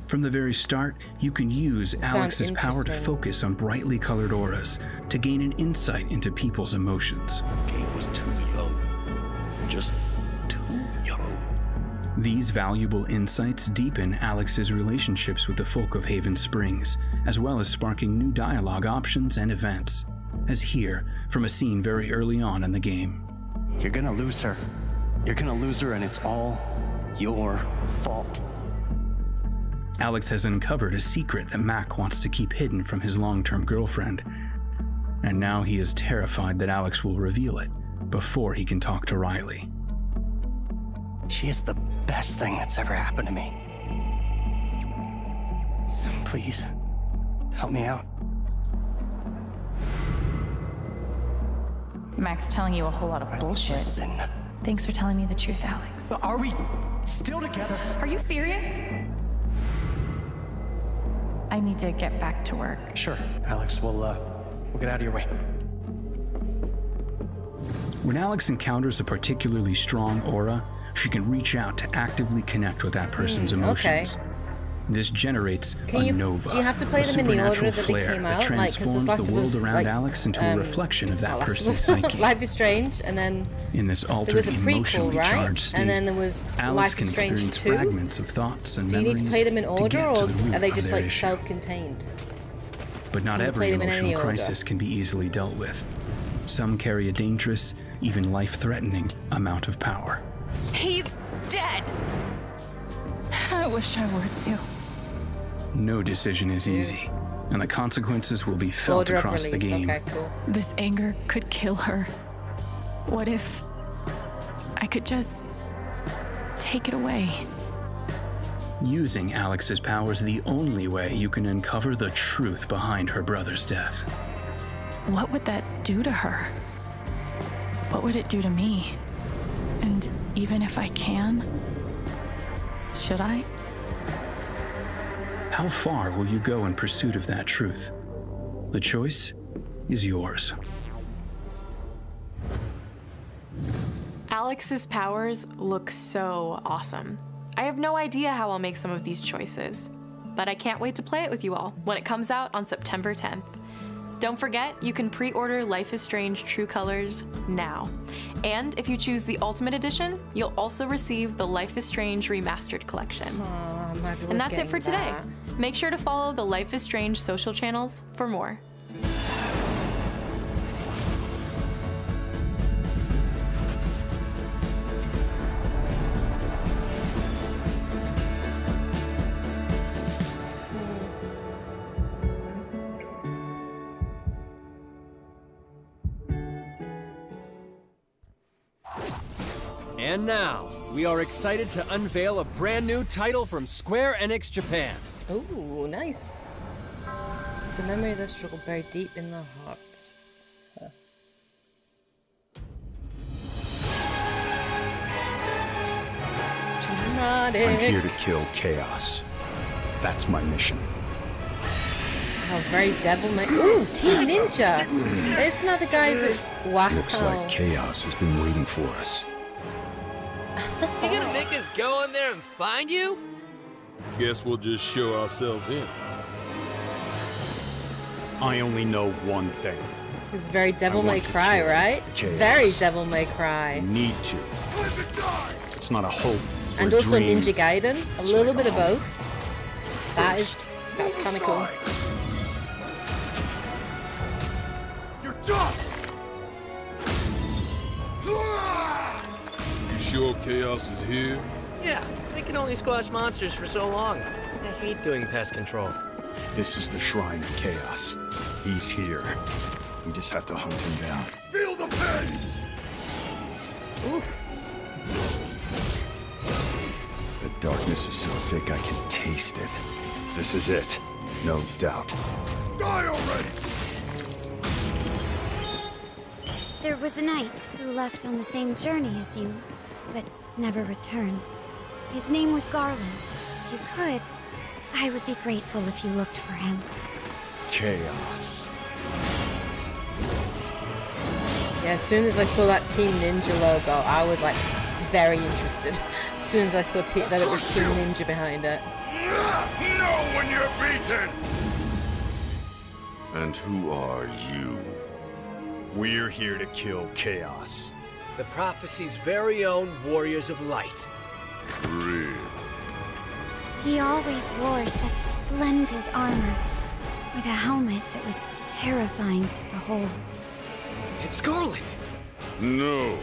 From the very start, you can use Alex's power to interesting. focus on brightly colored auras to gain an insight into people's emotions. Gabe was too young. Just too young. These valuable insights deepen Alex's relationships with the folk of Haven Springs, as well as sparking new dialogue options and events, as here from a scene very early on in the game. You're gonna lose her. You're gonna lose her, and it's all your fault. Alex has uncovered a secret that Mac wants to keep hidden from his long-term girlfriend, and now he is terrified that Alex will reveal it before he can talk to Riley. She is the best thing that's ever happened to me. So please, help me out. Mac's telling you a whole lot of bullshit. Listen. Thanks for telling me the truth, Alex. Are we still together? Are you serious? I need to get back to work. Sure, Alex. We'll get out of your way. When Alex encounters a particularly strong aura, she can reach out to actively connect with that person's emotions. Okay. This generates Can a you- nova, do you have to play a them in the order supernatural that they flare came that out? Like, 'cause this transforms Last the of world Us, around like, Alex into a reflection of that Last of person's Us. psyche. Life is Strange, and then In this there altered, was a prequel, emotionally right? charged state, And then there was Alex Life can is Strange experience 2. fragments of thoughts and Do you need memories to play them in to order, get to or the root are they of just their like issue. self-contained? But not Can you every play them in any emotional order? crisis can be easily dealt with. Some carry a dangerous, even life-threatening amount of power. He's dead! I wish I were too. No decision is easy, and the consequences will be felt Order of across the release, game. okay, cool. This anger could kill her. What if I could just take it away? Using Alex's power is the only way you can uncover the truth behind her brother's death. What would that do to her? What would it do to me? And even if I can, should I? How far will you go in pursuit of that truth? The choice is yours. Alex's powers look so awesome. I have no idea how I'll make some of these choices, but I can't wait to play it with you all when it comes out on September 10th. Don't forget, you can pre-order Life is Strange: True Colors now. And if you choose the Ultimate Edition, you'll also receive the Life is Strange Remastered Collection. And that's it for today. Make sure to follow the Life is Strange social channels for more. And now, we are excited to unveil a brand new title from Square Enix Japan. Ooh, nice. The memory of the struggle buried deep in their hearts. Huh. I'm here to kill chaos. That's my mission. Oh, very devil may. Ooh, Team Ninja. It's not the guys that. Wow. Looks like chaos has been waiting for us. You gonna make us go in there and find you? Guess we'll just show ourselves in. I only know one thing. It's very Devil May Cry, right? Chaos. Very Devil May Cry. Need to. It's not a hope. And also Ninja Gaiden. A little bit of both. That's kind of cool. You're dust! You sure Chaos is here? Yeah, they can only squash monsters for so long. I hate doing pest control. This is the Shrine of Chaos. He's here. We just have to hunt him down. Feel the pain! Oof. The darkness is so thick I can taste it. This is it. No doubt. Die already! There was a knight who left on the same journey as you, but never returned. His name was Garland. If you could, I would be grateful if you looked for him. Chaos. Yeah, as soon as I saw that Team Ninja logo, I was like very interested. As soon as I saw that it was Team Ninja behind it. Know when you're beaten! And who are you? We're here to kill Chaos. The prophecy's very own Warriors of Light. Real. He always wore such splendid armor, with a helmet that was terrifying to behold. It's Garland! No.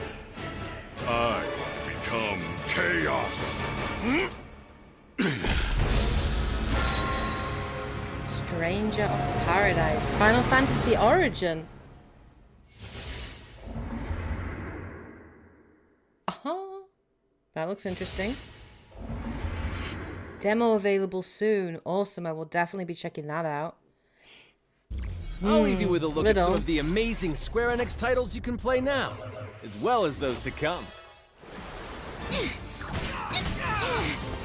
I become Chaos. Stranger of Paradise. Final Fantasy Origin. That looks interesting. Demo available soon. Awesome. I will definitely be checking that out. I'll leave you with a look at some of the amazing Square Enix titles you can play now, as well as those to come. I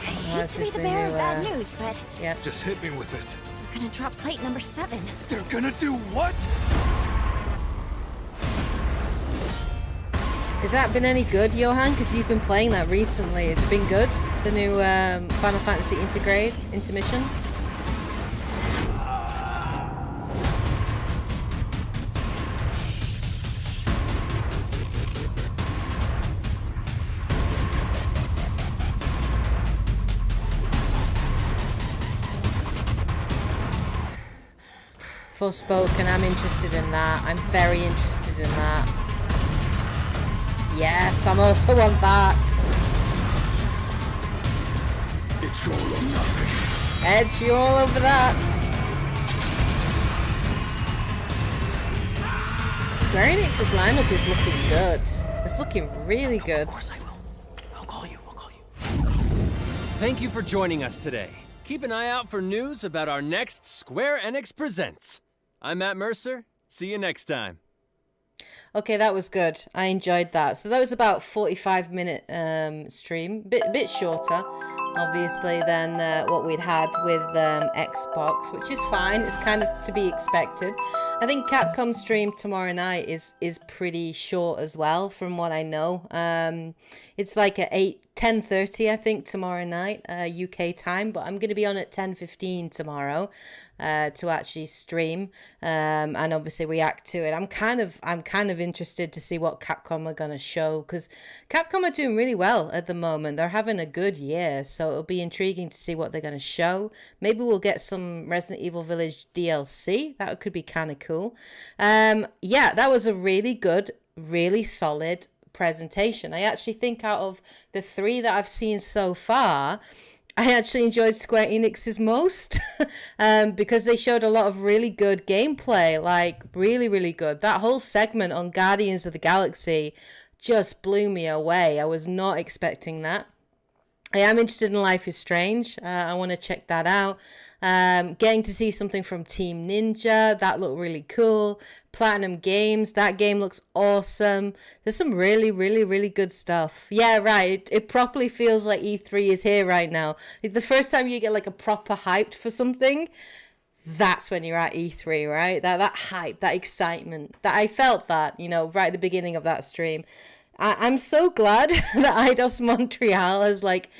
hate to be the bearer of bad news, but yep. Just hit me with it. we're gonna drop plate number 7. They're gonna do what? Has that been any good, Johan? Because you've been playing that recently. Has it been good? The new Final Fantasy Intermission? Forspoken, I'm interested in that. I'm very interested in that. Yes, I'm also on that. It's all or nothing. Edge, you're all over that. Square Enix's lineup is looking good. It's looking really good. Of course I will. I'll call you. Thank you for joining us today. Keep an eye out for news about our next Square Enix Presents. I'm Matt Mercer. See you next time. Okay, that was good. I enjoyed that. So that was about 45-minute stream. Bit shorter, obviously, than what we'd had with Xbox, which is fine. It's kind of to be expected. I think Capcom's stream tomorrow night is pretty short as well, from what I know. It's like at 10:30, I think, tomorrow night, UK time. But I'm going to be on at 10:15 tomorrow to actually stream and obviously react to it. I'm kind of interested to see what Capcom are going to show, because Capcom are doing really well at the moment. They're having a good year, so it'll be intriguing to see what they're going to show. Maybe we'll get some Resident Evil Village DLC. That could be kind of cool. Yeah, that was a really good, really solid presentation. I actually think out of the 3 that I've seen so far, I actually enjoyed Square Enix's most because they showed a lot of really good gameplay, like really, really good. That whole segment on Guardians of the Galaxy just blew me away. I was not expecting that. I am interested in Life is Strange. I want to check that out. Getting to see something from Team Ninja, that looked really cool. Platinum Games, that game looks awesome. There's some really, really, really good stuff. Yeah, right. It properly feels like E3 is here right now. Like the first time you get like a proper hyped for something, that's when you're at E3, right? That hype, that excitement. That I felt that, right at the beginning of that stream. I'm so glad that Eidos Montreal has like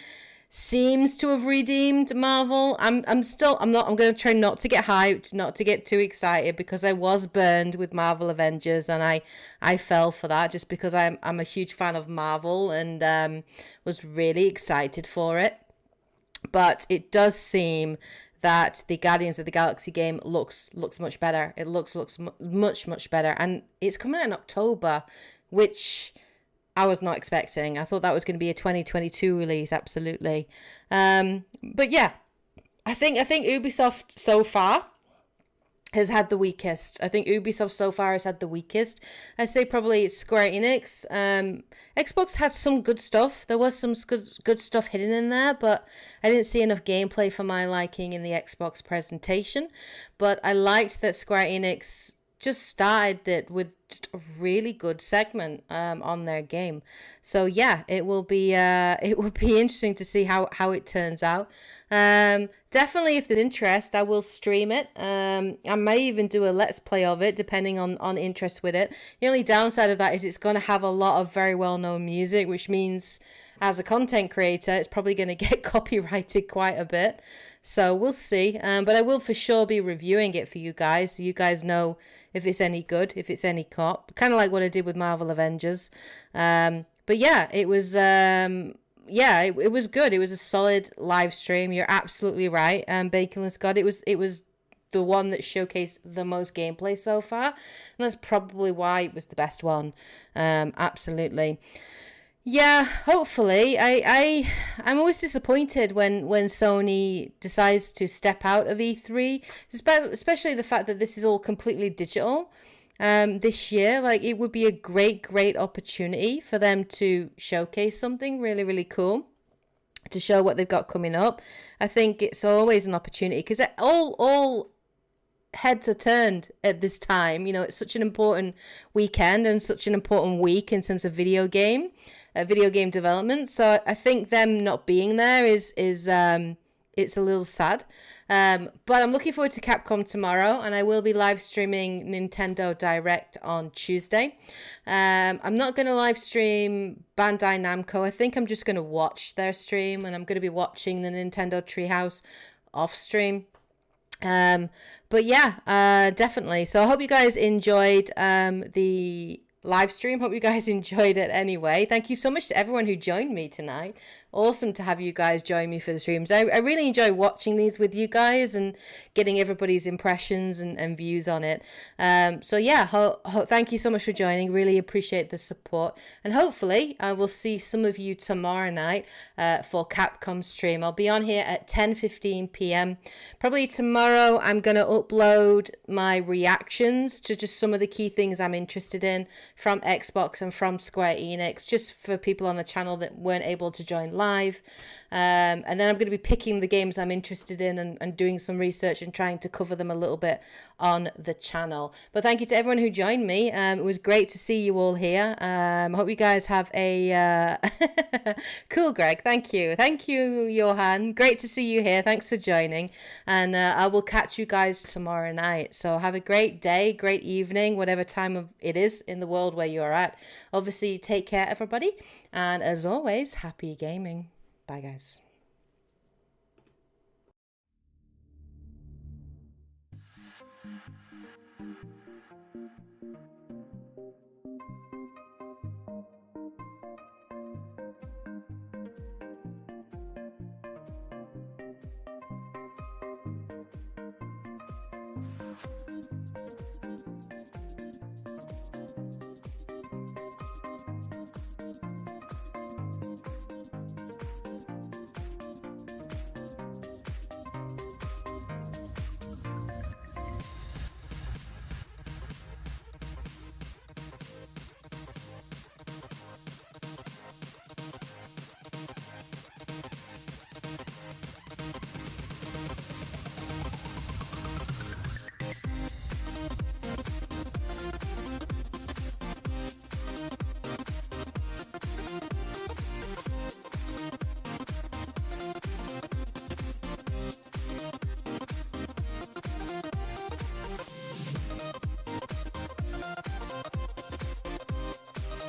seems to have redeemed Marvel. I'm going to try not to get hyped, not to get too excited, because I was burned with Marvel Avengers, and I fell for that just because I'm a huge fan of Marvel and was really excited for it. But it does seem that the Guardians of the Galaxy game looks much better. It looks much better, and it's coming out in October, which I was not expecting. I thought that was going to be a 2022 release, absolutely. But yeah, I think Ubisoft so far has had the weakest. I think Ubisoft so far has had the weakest. I say probably Square Enix. Xbox had some good stuff. There was some good stuff hidden in there, but I didn't see enough gameplay for my liking in the Xbox presentation. But I liked that Square Enix just started it with just a really good segment on their game. So yeah, it will be interesting to see how it turns out. Definitely, if there's interest, I will stream it. I may even do a let's play of it, depending on interest with it. The only downside of that is it's going to have a lot of very well-known music, which means as a content creator, it's probably going to get copyrighted quite a bit. So we'll see. But I will for sure be reviewing it for you guys, so you guys know if it's any good, if it's any cop. Kind of like what I did with Marvel Avengers. But yeah, it was... it was good. It was a solid live stream. You're absolutely right. Baconless God, it was the one that showcased the most gameplay so far, and that's probably why it was the best one. Absolutely. Yeah, hopefully. I'm always disappointed when Sony decides to step out of E3, especially the fact that this is all completely digital. This year, like, it would be a great opportunity for them to showcase something really, really cool, to show what they've got coming up. I think it's always an opportunity, because all heads are turned at this time. You know, it's such an important weekend and such an important week in terms of video game development. So I think them not being there is it's a little sad. But I'm looking forward to Capcom tomorrow, and I will be live streaming Nintendo Direct on Tuesday. I'm not going to live stream Bandai Namco. I think I'm just going to watch their stream, and I'm going to be watching the Nintendo Treehouse off stream. But yeah, definitely. So I hope you guys enjoyed the live stream. Hope you guys enjoyed it anyway. Thank you so much to everyone who joined me tonight. Awesome to have you guys join me for the streams. I really enjoy watching these with you guys and getting everybody's impressions and views on it. So yeah, thank you so much for joining. Really appreciate the support. And hopefully I will see some of you tomorrow night for Capcom stream. I'll be on here at 10:15 p.m. Probably tomorrow I'm going to upload my reactions to just some of the key things I'm interested in from Xbox and from Square Enix, just for people on the channel that weren't able to join live. And then I'm going to be picking the games I'm interested in and doing some research and trying to cover them a little bit on the channel. But thank you to everyone who joined me. It was great to see you all here. Hope you guys have a cool, Greg. Thank you, Johan. Great to see you here. Thanks for joining, and I will catch you guys tomorrow night. So have a great day, great evening, whatever time it is in the world where you're at. Obviously, take care, everybody, and as always, happy gaming. Bye, guys.